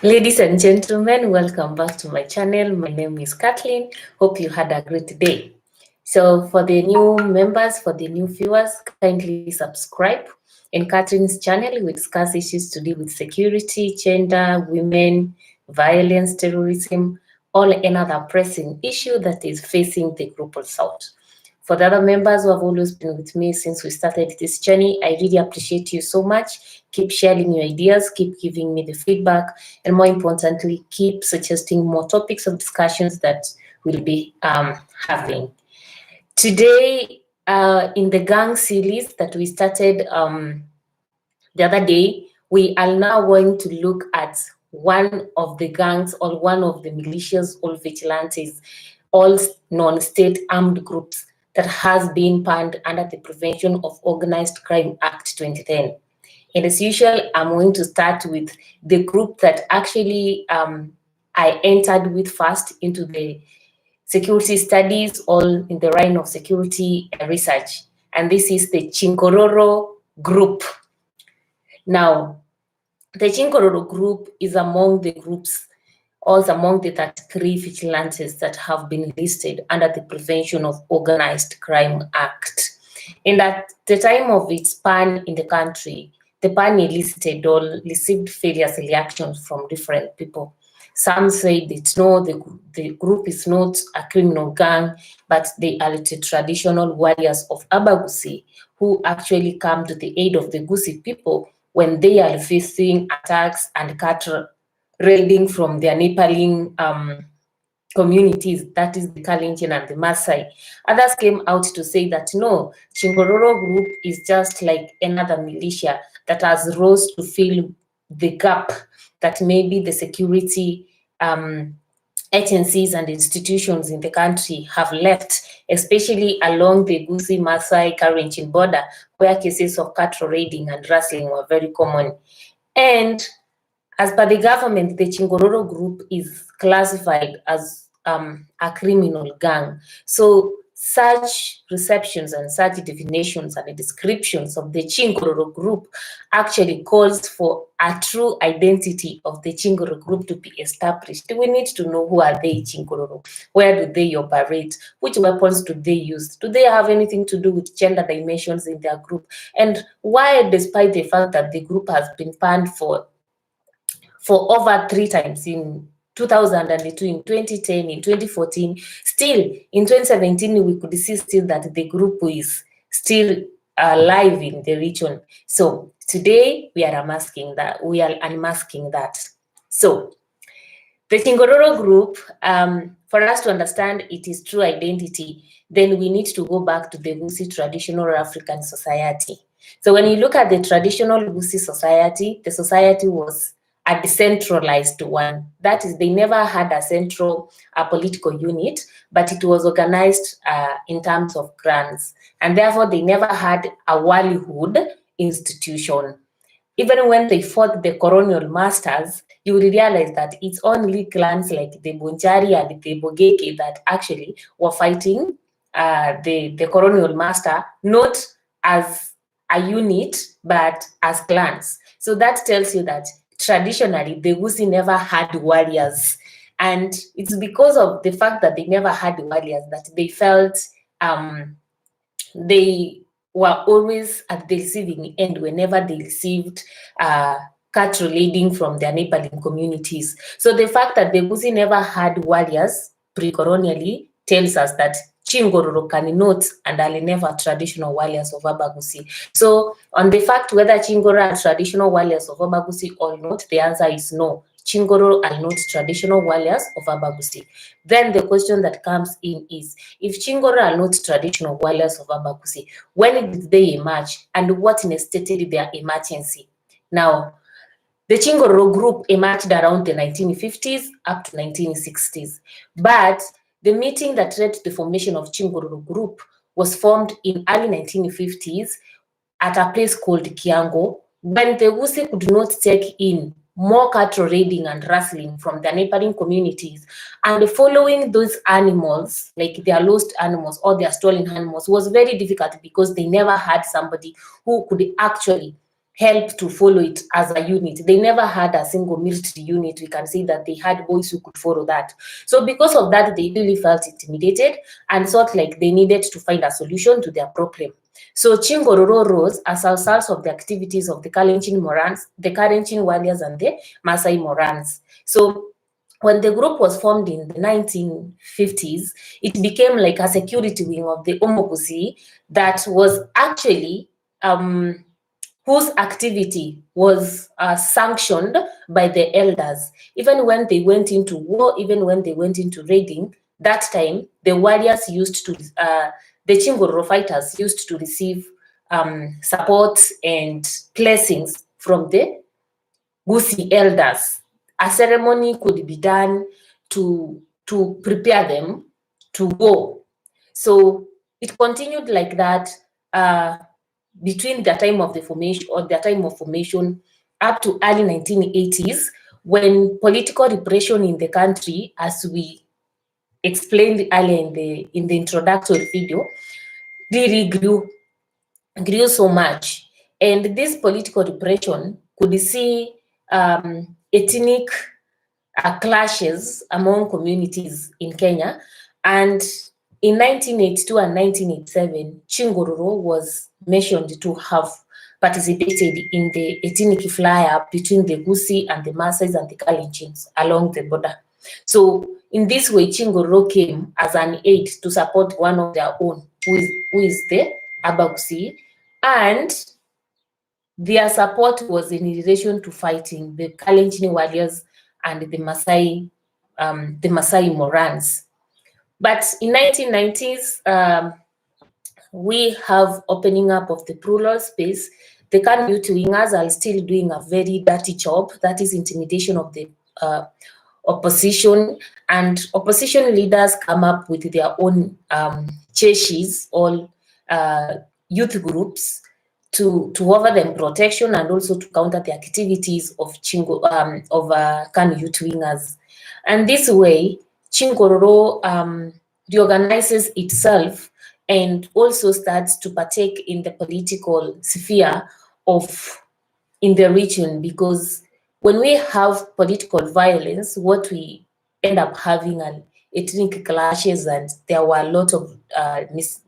Ladies and gentlemen, welcome back to my channel. My name is Kathleen. Hope you had a great day. So for the new members, for the new viewers, kindly subscribe. In Kathleen channel, we discuss issues to do with security, gender, women, violence, terrorism, or another pressing issue that is facing the global south. For the other members who have always been with me since we started this journey, I really appreciate you so much. Keep sharing your ideas, keep giving me the feedback, and more importantly, keep suggesting more topics of discussions that we'll be having. Today, in the gang series that we started the other day, we are now going to look at one of the gangs or one of the militias or vigilantes, all non-state armed groups that has been banned under the Prevention of Organized Crime Act 2010. And as usual, I'm going to start with the group that actually I entered with first into the security studies, all in the line of security research. And this is the CHINKORORO group. Now, the CHINKORORO group is among the groups, also among the 33 vigilantes that have been listed under the Prevention of Organized Crime Act. And at the time of its ban in the country, the ban elicited or received various reactions from different people. Some said it's no, the group is not a criminal gang, but they are the traditional warriors of Abagusi who actually come to the aid of the Gusi people when they are facing attacks and cattle raiding from their neighboring communities, that is the Kalenjin and the Maasai. Others came out to say that no, CHINKORORO group is just like another militia that has rose to fill the gap that maybe the security agencies and institutions in the country have left, especially along the Gusi Maasai Kalenjin border, where cases of cattle raiding and rustling were very common. And as per the government, the CHINKORORO group is classified as a criminal gang. So such receptions and such definitions and descriptions of the CHINKORORO group actually calls for a true identity of the CHINKORORO group to be established. We need to know who are they, CHINKORORO, where do they operate, which weapons do they use, do they have anything to do with gender dimensions in their group, and why, despite the fact that the group has been banned for over 3 times in 2002, in 2010, in 2014, still in 2017, we could see still that the group is still alive in the region. So today we are unmasking that. So the CHINKORORO group, for us to understand its true identity, then we need to go back to the Gusi traditional African society. So when you look at the traditional Gusi society, the society was a decentralized one. That is, they never had a central political unit, but it was organized in terms of clans. And therefore, they never had a walihood institution. Even when they fought the colonial masters, you will realize that it's only clans like the Bunjari and the Bogeke that actually were fighting the colonial master, not as a unit, but as clans. So that tells you that traditionally, the Gusi never had warriors. And it's because of the fact that they never had warriors that they felt they were always at the receiving end whenever they received cattle raiding from their neighboring communities. So the fact that the Gusi never had warriors pre-colonially tells us that CHINKORORO cannot and are never traditional warriors of Abagusi. So on the fact whether CHINKORORO are traditional warriors of Abagusi or not, the answer is no. CHINKORORO are not traditional warriors of Abagusi. Then the question that comes in is, if CHINKORORO are not traditional warriors of Abagusi, when did they emerge and what necessitated their emergency? Now, the CHINKORORO group emerged around the 1950s up to 1960s, but the meeting that led to the formation of CHINKORORO group was formed in early 1950s at a place called Kiango, when the Gusi could not take in more cattle raiding and rustling from their neighboring communities, and following those animals, like their lost animals or their stolen animals, was very difficult because they never had somebody who could actually help to follow it as a unit. They never had a single military unit. We can say that they had boys who could follow that. So because of that, they really felt intimidated and thought like they needed to find a solution to their problem. So CHINKORORO rose as a result of the activities of the Kalenjin Morans, the Kalenjin warriors, and the Maasai Morans. So when the group was formed in the 1950s, it became like a security wing of the Omogusi that was actually whose activity was sanctioned by the elders. Even when they went into war, even when they went into raiding, that time the warriors used to, the CHINKORORO fighters used to receive support and blessings from the Gusi elders. A ceremony could be done to prepare them to go. So it continued like that between the time of the formation or the time of formation up to early 1980s, when political repression in the country, as we explained earlier in the introductory video, really grew so much. And this political repression could see ethnic clashes among communities in Kenya. And in 1982 and 1987, CHINKORORO was mentioned to have participated in the ethnic flare-up between the Gusi and the Maasai and the Kalenjins along the border. So in this way, CHINKORORO came as an aid to support one of their own, who is the Abagusi, and their support was in relation to fighting the Kalenjin warriors and the Maasai Morans. But in 1990s, we have opening up of the plural space. The KANU youth wingers are still doing a very dirty job, that is intimidation of the opposition, and opposition leaders come up with their own cheshies, all youth groups, to offer them protection and also to counter the activities of KANU youth wingers. And this way, CHINKORORO reorganizes itself and also starts to partake in the political sphere in the region, because when we have political violence, what we end up having are ethnic clashes, and there were a lot of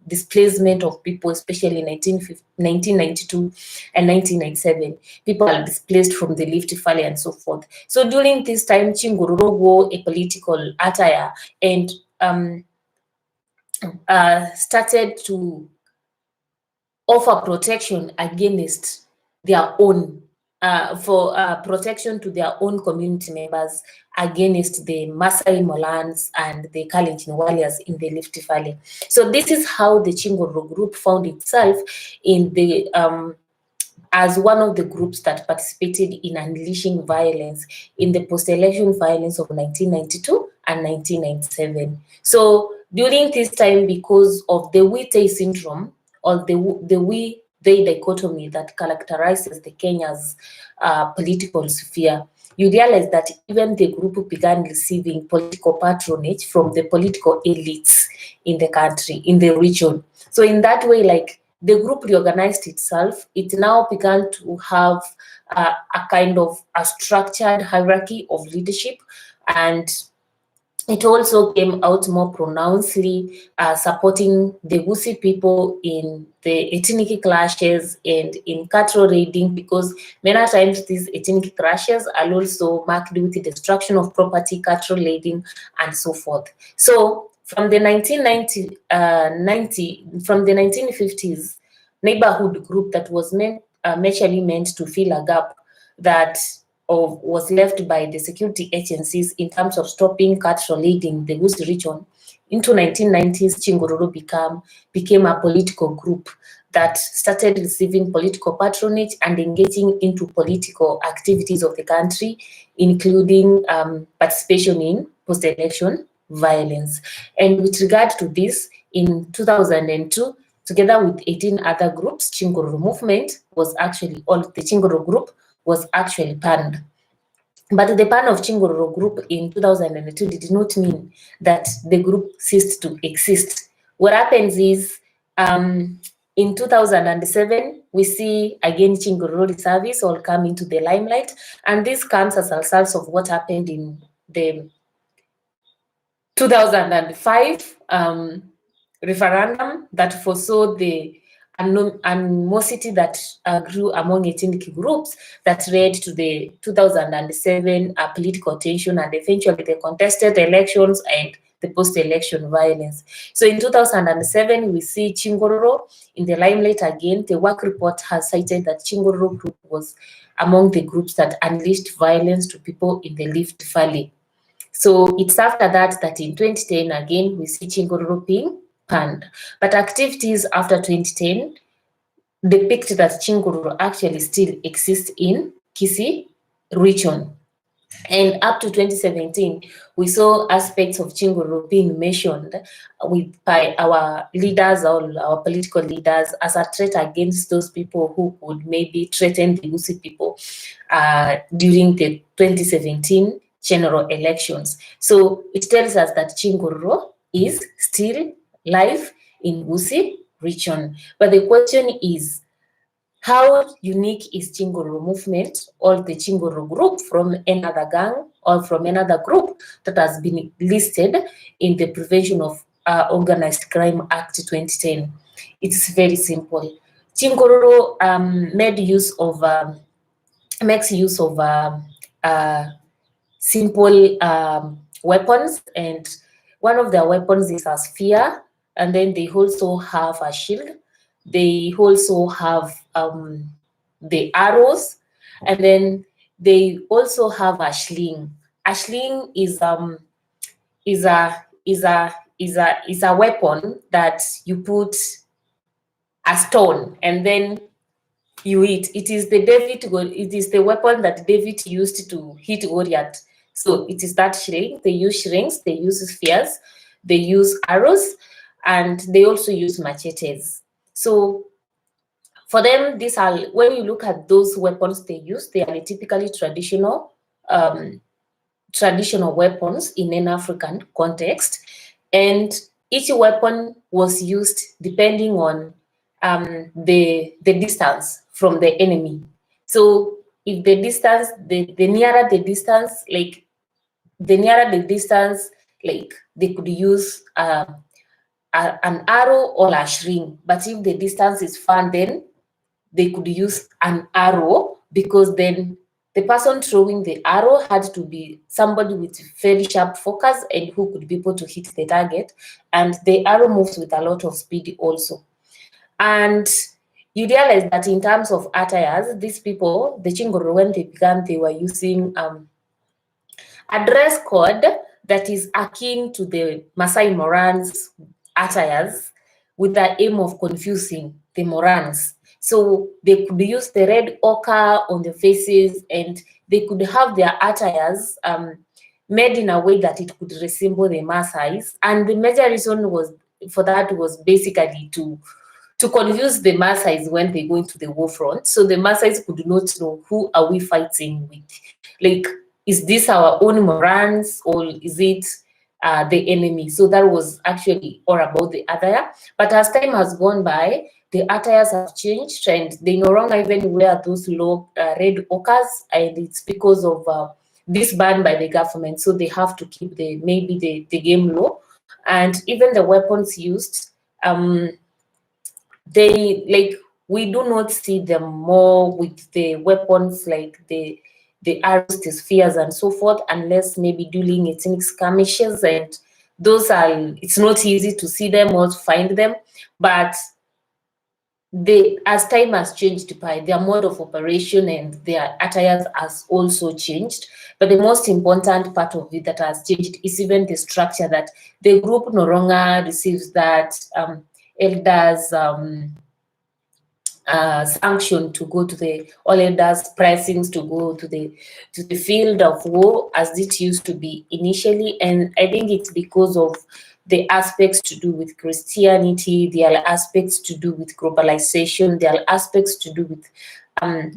displacement of people, especially in 1992 and 1997. People are displaced from the Rift Valley and so forth. So during this time, CHINKORORO wore a political attire and started to offer protection against their own, for protection to their own community members against the Maasai Molans and the Kalenjin warriors in the Rift Valley. So this is how the CHINKORORO group found itself in the as one of the groups that participated in unleashing violence in the post-election violence of 1992 and 1997. So during this time, because of the we-they syndrome, or the we-they dichotomy that characterizes the Kenya's political sphere, you realize that even the group began receiving political patronage from the political elites in the country, in the region. So in that way, like, the group reorganized itself. It now began to have a kind of a structured hierarchy of leadership, and it also came out more pronouncedly supporting the Gusi people in the ethnic clashes and in cattle raiding, because many times these ethnic clashes are also marked with the destruction of property, cattle raiding, and so forth. So from the 1950s, neighborhood group that was actually meant to fill a gap that was left by the security agencies in terms of stopping cattle raiding the Gusi region. Into 1990s, CHINKORORO became a political group that started receiving political patronage and engaging into political activities of the country, including participation in post-election violence. And with regard to this, in 2002, together with 18 other groups, CHINKORORO movement was actually, all the CHINKORORO group was actually banned. But the ban of CHINKORORO group in 2002 did not mean that the group ceased to exist. What happens is, in 2007, we see again CHINKORORO service all come into the limelight, and this comes as a result of what happened in the 2005 referendum that foresaw the animosity that grew among ethnic groups that led to the 2007 political tension and eventually the contested elections and the post-election violence. So in 2007, we see CHINKORORO in the limelight again. The work report has cited that CHINKORORO group was among the groups that unleashed violence to people in the Rift Valley. So it's after that that in 2010, again, we see CHINKORORO being banned. But activities after 2010 depict that CHINKORORO actually still exists in Kisii region. And up to 2017, we saw aspects of CHINKORORO being mentioned by our leaders, or our political leaders, as a threat against those people who would maybe threaten the Gusii people during the 2017 general elections. So it tells us that CHINKORORO is still live in Gusii region. But the question is, how unique is CHINKORORO movement or the CHINKORORO group from another gang or from another group that has been listed in the Prevention of Organized Crime Act 2010? It's very simple. CHINKORORO makes use of simple weapons, and one of their weapons is a spear, and then they also have a shield. They also have the arrows, and then they also have a sling. A sling is a weapon that you put a stone and then you hit. It is the weapon that David used to hit Goliath. So it is that sling. They use slings, they use spears, they use arrows, and they also use machetes. So for them, these are, when you look at those weapons they use, they are typically traditional weapons in an African context, and each weapon was used depending on the distance from the enemy. So if the distance, the nearer the distance, like they could use an arrow or a sling. But if the distance is far, then they could use an arrow, because then the person throwing the arrow had to be somebody with very sharp focus and who could be able to hit the target. And the arrow moves with a lot of speed also. And you realize that in terms of attires, these people, the CHINKORORO, when they began, they were using a dress code that is akin to the Maasai Morans attires, with the aim of confusing the Morans. So they could use the red ochre on the faces, and they could have their attires made in a way that it could resemble the Maasai's. And the major reason was basically to confuse the Maasai's when they go into the war front. So the Maasai's could not know, who are we fighting with? Like, is this our own Morans, or is it the enemy? So that was actually all about the attire. But as time has gone by, the attires have changed, and they no longer even wear those low red ochres, and it's because of this ban by the government. So they have to keep the game low, and even the weapons used, we do not see them more with the weapons like the arrows, the spears, and so forth, unless maybe during ethnic skirmishes, and those are, it's not easy to see them or to find them. But as time has changed by their mode of operation, and their attires has also changed. But the most important part of it that has changed is even the structure, that the group no longer receives that elders sanction to go to the all elders pressings to go to the field of war as it used to be initially. And I think it's because of the aspects to do with Christianity, there are aspects to do with globalization, there are aspects to do with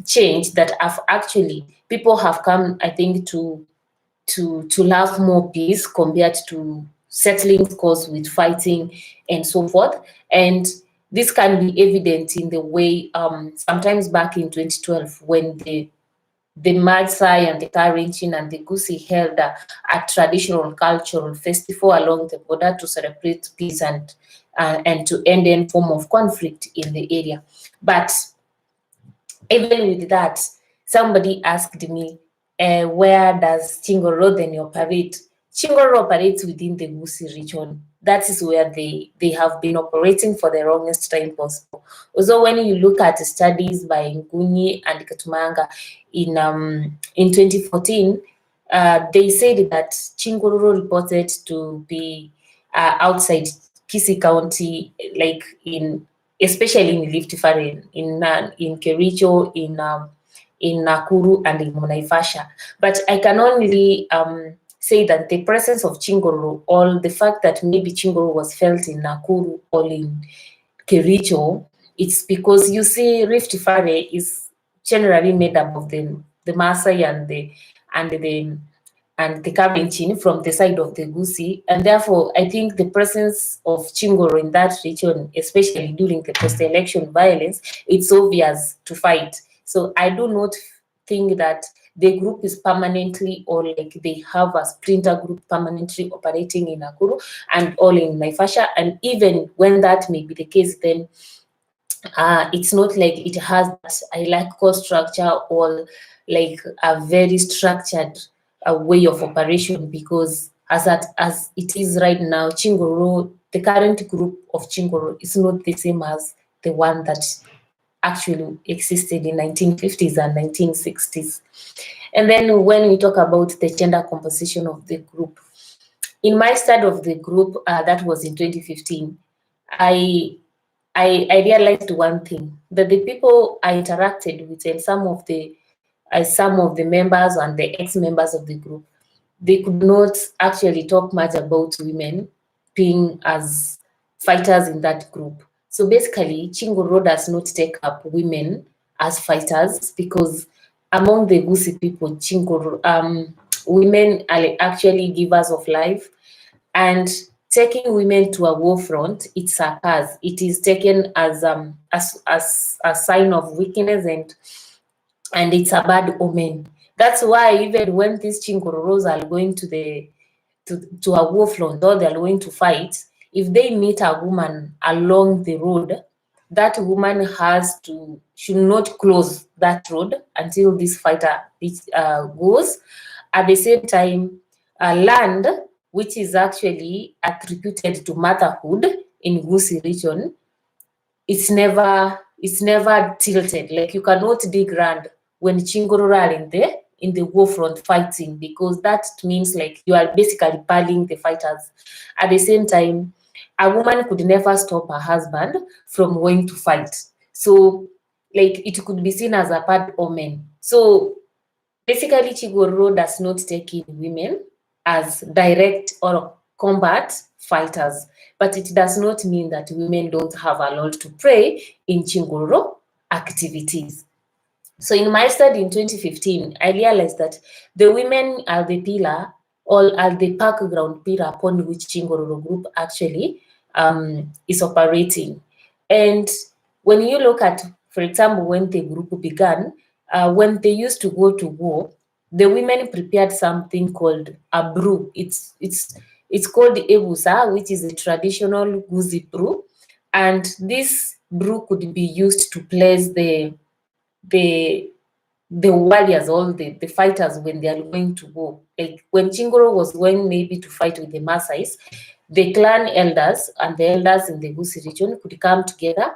change that have actually, people have come, I think, to love more peace compared to settling scores with fighting and so forth. And This can be evident in the way sometimes back in 2012 when the Maasai and the Karenjin and the Gusii held a traditional cultural festival along the border to celebrate peace and to end any form of conflict in the area. But even with that, somebody asked me, where does CHINKORORO then operate? CHINKORORO operates within the Gusii region. That is where they have been operating for the longest time possible. Also, when you look at studies by Nguni and Katumanga in 2014, they said that CHINKORORO reported to be outside Kisii County, like especially in Rift Valley, in Kericho, in Nakuru, and in Naivasha. But I can only say that the presence of CHINKORORO, or the fact that maybe CHINKORORO was felt in Nakuru or in Kericho, it's because you see Rift Valley is generally made up of the Maasai and the Karenjin from the side of the Gusii, and therefore I think the presence of CHINKORORO in that region, especially during the post-election violence, it's obvious to fight. So I do not think that the group is permanently, or like they have a splinter group permanently operating in Nakuru and all in Naivasha. And even when that may be the case, then it's not like it has that hierarchical structure or like a very structured way of operation, because as it is right now, CHINKORORO, the current group of CHINKORORO is not the same as the one that actually existed in 1950s and 1960s. And then when we talk about the gender composition of the group, in my study of the group, that was in 2015, I realized one thing, that the people I interacted with and some of the members and the ex-members of the group, they could not actually talk much about women being as fighters in that group. So basically, CHINKORORO does not take up women as fighters, because among the Gusii people, CHINKORORO, women are actually givers of life, and taking women to a war front, it's a curse. It is taken as a sign of weakness, and it's a bad omen. That's why even when these CHINKOROROs are going to a war front, or they're going to fight, if they meet a woman along the road, that woman should not close that road until this fighter goes. At the same time, land, which is actually attributed to motherhood in Gusii region, it's never tilted. Like, you cannot dig ground when CHINKORORO are in the war front fighting, because that means like you are basically pulling the fighters. At the same time, a woman could never stop her husband from going to fight. So like it could be seen as a bad omen. So basically, CHINKORORO does not take in women as direct or combat fighters, but it does not mean that women don't have a role to play in CHINKORORO activities. So in my study in 2015, I realized that the women are the pillar, or are the background pillar upon which CHINKORORO group actually is operating. And when you look at, for example, when the group began, when they used to go to war, the women prepared something called a brew. It's called ebusa, which is a traditional Gusii brew, and this brew could be used to place the warriors, all the fighters, when they are going to war. Like when CHINKORORO was going maybe to fight with the Maasais, the clan elders and the elders in the Gusii region could come together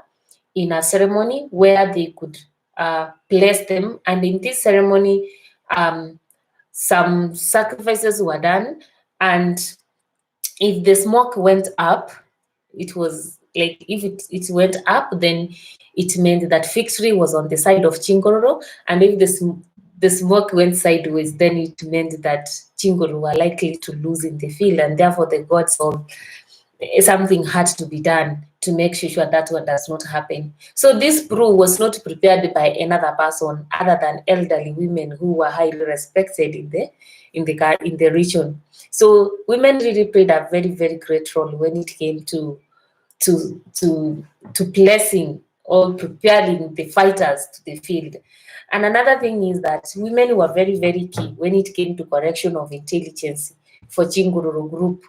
in a ceremony where they could place them, and in this ceremony, some sacrifices were done, and if the smoke went up, it was like, if it went up, then it meant that victory was on the side of CHINKORORO, and if the smoke went sideways, then it meant that CHINKORORO were likely to lose in the field, and therefore the gods of something had to be done to make sure that one does not happen. So this brew was not prepared by another person other than elderly women who were highly respected in the region. So women really played a very, very great role when it came to to placing or preparing the fighters to the field. And another thing is that women were very, very key when it came to correction of intelligence for CHINKORORO group.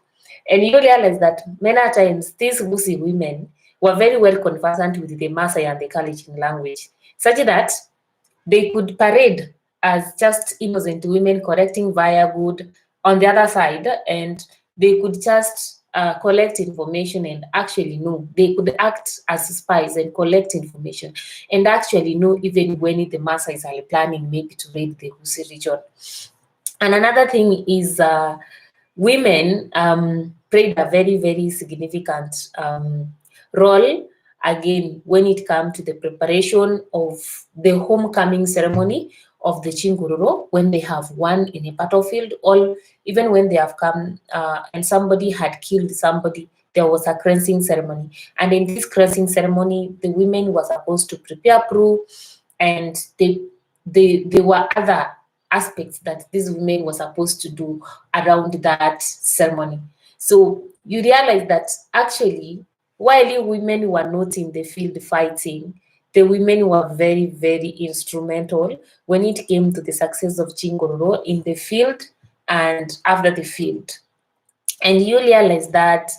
And you realize that many times these Gusii women were very well conversant with the Maasai and the Kalenjin language, such that they could parade as just innocent women correcting via good on the other side, and they could just collect information and actually know. They could act as spies and collect information and actually know even when the Maasais are planning maybe to raid the Gusii region. And another thing is women played a very, very significant role, again, when it comes to the preparation of the homecoming ceremony of the CHINKORORO, when they have won in a battlefield, or even when they have come and somebody had killed somebody, there was a cleansing ceremony. And in this cleansing ceremony, the women were supposed to prepare brew, and there were other aspects that these women were supposed to do around that ceremony. So you realize that actually, while women were not in the field fighting, the women were very, very instrumental when it came to the success of CHINKORORO in the field and after the field. And you realize that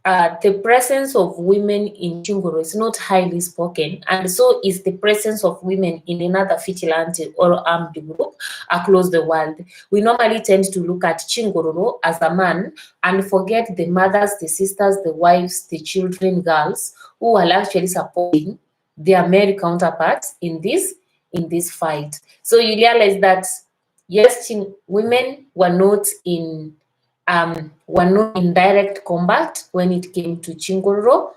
the presence of women in CHINKORORO is not highly spoken, and so is the presence of women in another vigilante or armed group across the world. We normally tend to look at CHINKORORO as a man and forget the mothers, the sisters, the wives, the children, girls who are actually supporting their male counterparts in this fight. So you realize that yes, women were not in direct combat when it came to CHINKORORO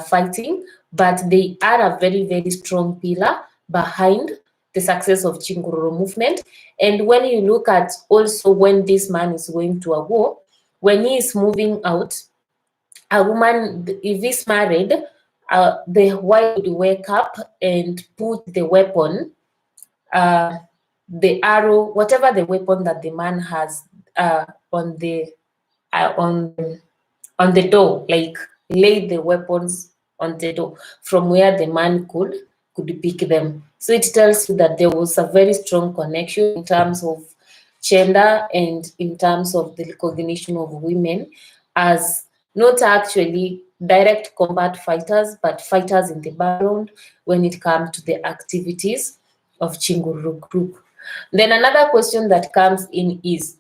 fighting, but they are a very, very strong pillar behind the success of CHINKORORO movement. And when you look at also when this man is going to a war, when he is moving out, a woman, if he's married, the wife would wake up and put the weapon, the arrow, whatever the weapon that the man has on the door, like lay the weapons on the door from where the man could pick them. So it tells you that there was a very strong connection in terms of gender and in terms of the recognition of women as not actually direct combat fighters, but fighters in the background when it comes to the activities of CHINKORORO group. Then another question that comes in is,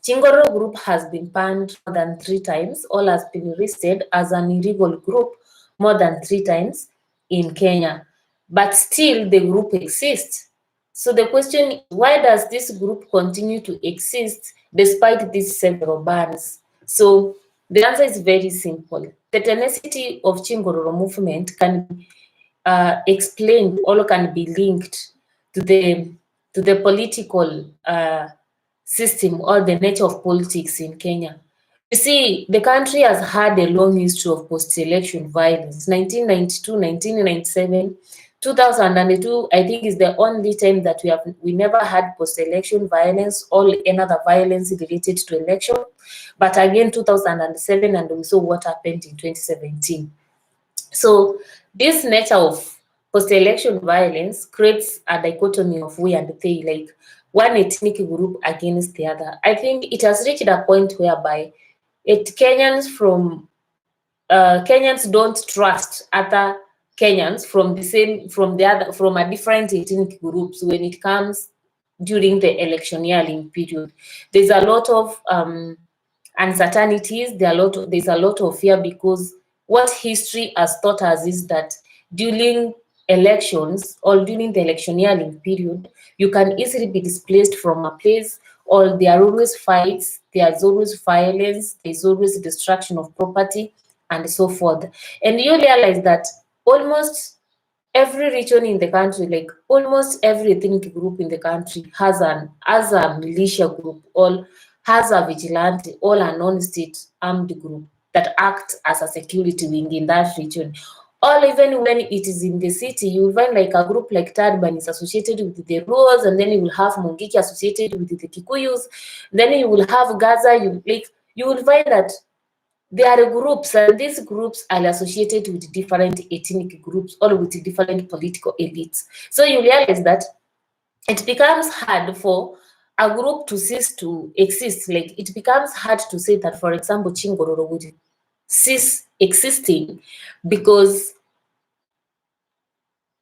CHINKORORO group has been banned more than 3 times, or has been listed as an illegal group more than 3 times in Kenya, but still the group exists. So the question is, why does this group continue to exist despite these several bans? So the answer is very simple. The tenacity of CHINKORORO movement can be explained or can be linked to the political system or the nature of politics in Kenya. You see, the country has had a long history of post-election violence. 1992, 1997, 2002, I think is the only time that we never had post-election violence or another violence related to election. But again, 2007, and we saw what happened in 2017. So this nature of post-election violence creates a dichotomy of we and they, like one ethnic group against the other. I think it has reached a point whereby Kenyans don't trust other Kenyans from a different ethnic groups when it comes during the electioneering period. There's a lot of uncertainties. There's a lot of fear, because what history has taught us is that during elections or during the electioneering period, you can easily be displaced from a place, or there are always fights, there's always violence, there's always destruction of property, and so forth. And you realize that almost every region in the country, like almost every ethnic group in the country has a militia group, or has a vigilante or a non-state armed group that acts as a security wing in that region. Or even when it is in the city, you will find like a group like Taliban is associated with the Luos, and then you will have Mungiki associated with the Kikuyus, then you will have Gaza, you will find that there are groups, and these groups are associated with different ethnic groups or with different political elites. So you realize that it becomes hard for a group to cease to exist. Like, it becomes hard to say that, for example, CHINKORORO would cease existing because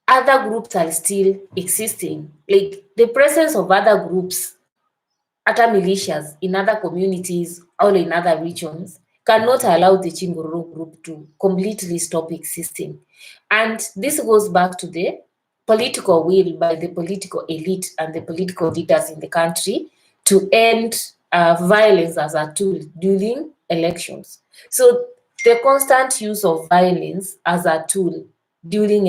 other groups are still existing. Like, the presence of other groups, other militias in other communities or in other regions cannot allow the CHINKORORO group to completely stop existing. And this goes back to the political will by the political elite and the political leaders in the country to end violence as a tool during elections. So the constant use of violence as a tool during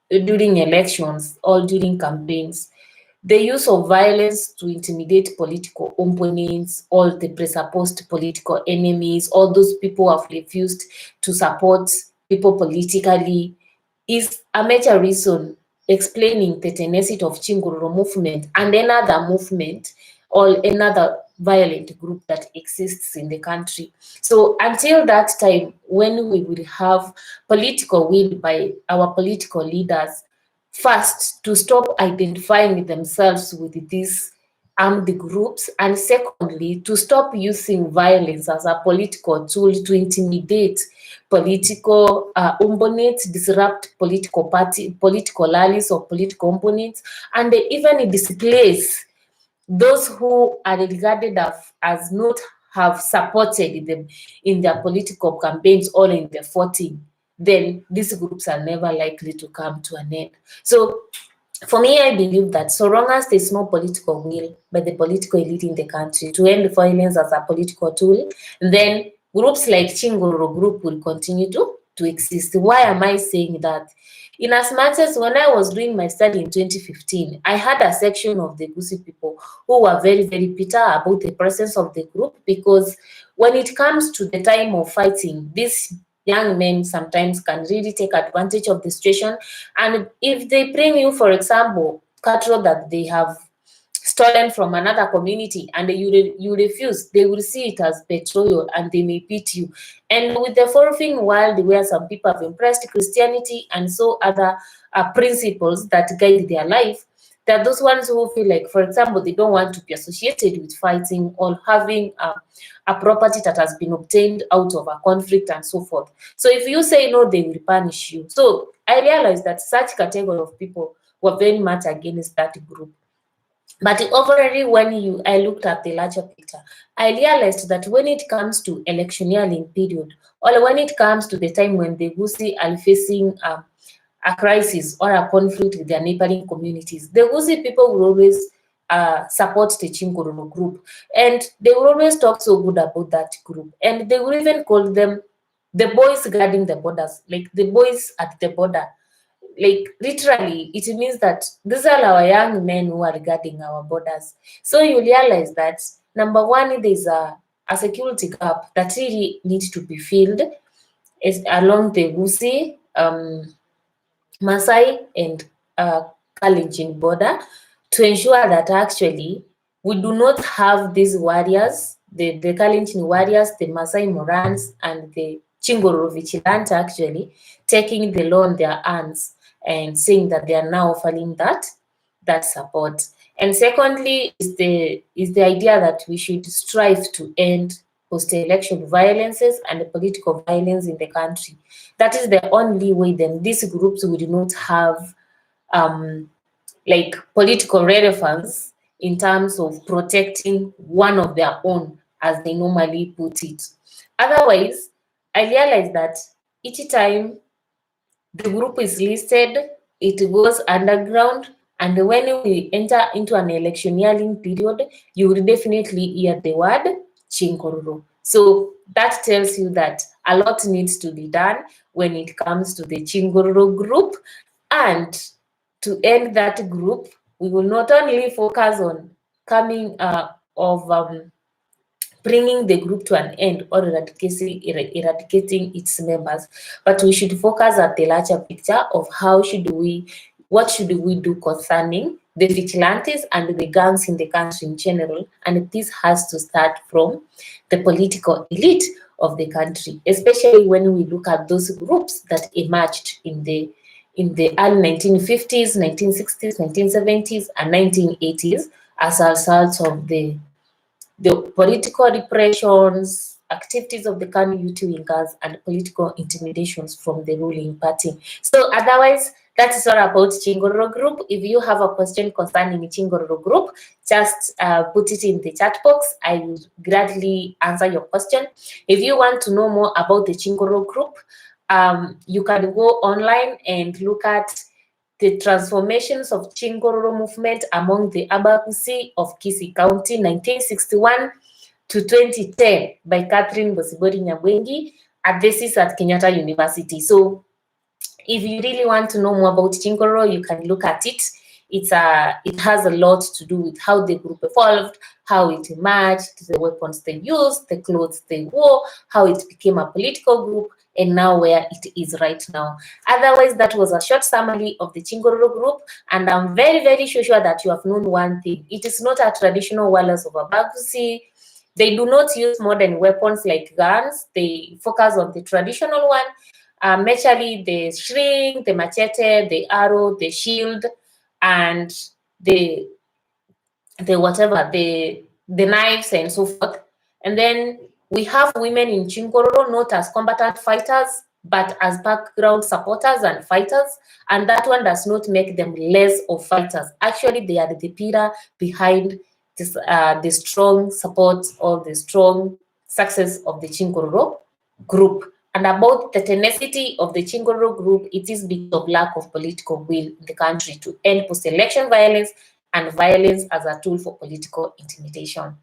during elections or during campaigns, the use of violence to intimidate political opponents, all the presupposed political enemies, all those people who have refused to support people politically, is a major reason explaining the tenacity of CHINKORORO movement and another movement or another violent group that exists in the country. So until that time, when we will have political will by our political leaders, first, to stop identifying themselves with these armed groups, and secondly, to stop using violence as a political tool to intimidate political opponents, disrupt political rallies or political opponents, and even displace those who are regarded as not have supported them in their political campaigns or in their voting, then these groups are never likely to come to an end. So for me, I believe that so long as there's no political will by the political elite in the country to end violence as a political tool, then groups like CHINKORORO group will continue to exist. Why am I saying that? In as much as when I was doing my study in 2015, I had a section of the Gusi people who were very, very bitter about the presence of the group, because when it comes to the time of fighting, these young men sometimes can really take advantage of the situation. And if they bring you, for example, cattle that they have stolen from another community and you refuse, they will see it as betrayal and they may beat you. And with the following world where some people have impressed Christianity and so other principles that guide their life, there are those ones who feel like, for example, they don't want to be associated with fighting or having a property that has been obtained out of a conflict and so forth. So if you say no, they will punish you. So I realized that such category of people were very much against that group. But overall, when I looked at the larger picture, I realized that when it comes to electioneering period, or when it comes to the time when the Gusi are facing a crisis or a conflict with their neighboring communities, the Gusi people will always support the CHINKORORO group, and they will always talk so good about that group, and they will even call them the boys guarding the borders, like the boys at the border. Like, literally, it means that these are our young men who are guarding our borders. So you realize that, number one, there's a security gap that really needs to be filled along the Gusi, Masai, and Kalenjin border, to ensure that actually we do not have these warriors, the Kalenjin warriors, the Masai Morans, and the CHINKORORO Vigilante actually taking the law in their hands and saying that they are now offering that support. And secondly is the idea that we should strive to end post-election violences and the political violence in the country. That is the only way then these groups would not have like political relevance in terms of protecting one of their own, as they normally put it. Otherwise, I realize that each time the group is listed, it goes underground, and when we enter into an electioneering period, you will definitely hear the word CHINKORORO. So that tells you that a lot needs to be done when it comes to the CHINKORORO group. And to end that group, we will not only focus on bringing the group to an end or eradicating its members, but we should focus at the larger picture of what should we do concerning the vigilantes and the gangs in the country in general. And this has to start from the political elite of the country, especially when we look at those groups that emerged in the early 1950s, 1960s, 1970s, and 1980s as a result of the political repressions, activities of the Kanu youth wingers, and political intimidations from the ruling party. So otherwise, that is all about CHINKORORO group. If you have a question concerning CHINKORORO group, just put it in the chat box. I will gladly answer your question. If you want to know more about the CHINKORORO group, you can go online and look at the transformations of CHINKORORO movement among the Abakusi of Kisii County, 1961 to 2010, by Catherine Bosibori Nyabwengi, advisors at Kenyatta University. So if you really want to know more about CHINKORORO, you can look at it. It has a lot to do with how the group evolved, how it emerged, the weapons they used, the clothes they wore, how it became a political group, and now where it is right now. Otherwise, that was a short summary of the CHINKORORO group, and I'm very, very sure that you have known one thing. It is not a traditional warlords of Abakusi. They do not use modern weapons like guns. They focus on the traditional one, majorly the sling, the machete, the arrow, the shield, and the knives and so forth. And then we have women in CHINKORORO not as combatant fighters, but as background supporters and fighters. And that one does not make them less of fighters. Actually, they are the pillar behind this, the strong support or the strong success of the CHINKORORO group. And about the tenacity of the CHINKORORO group, it is because of lack of political will in the country to end post-election violence and violence as a tool for political intimidation.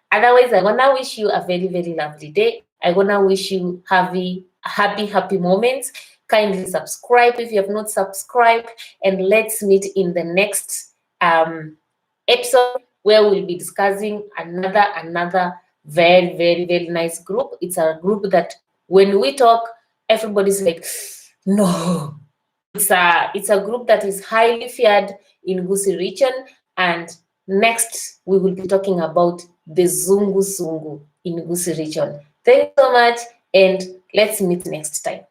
Otherwise, I wanna wish you a very, very lovely day. I wanna wish you happy moments. Kindly subscribe if you have not subscribed, and let's meet in the next episode where we'll be discussing another very, very, very nice group. It's a group that when we talk, everybody's like, no. It's a group that is highly feared in Gusii region. And next, we will be talking about the Zungu in Gusii region. Thanks so much, and let's meet next time.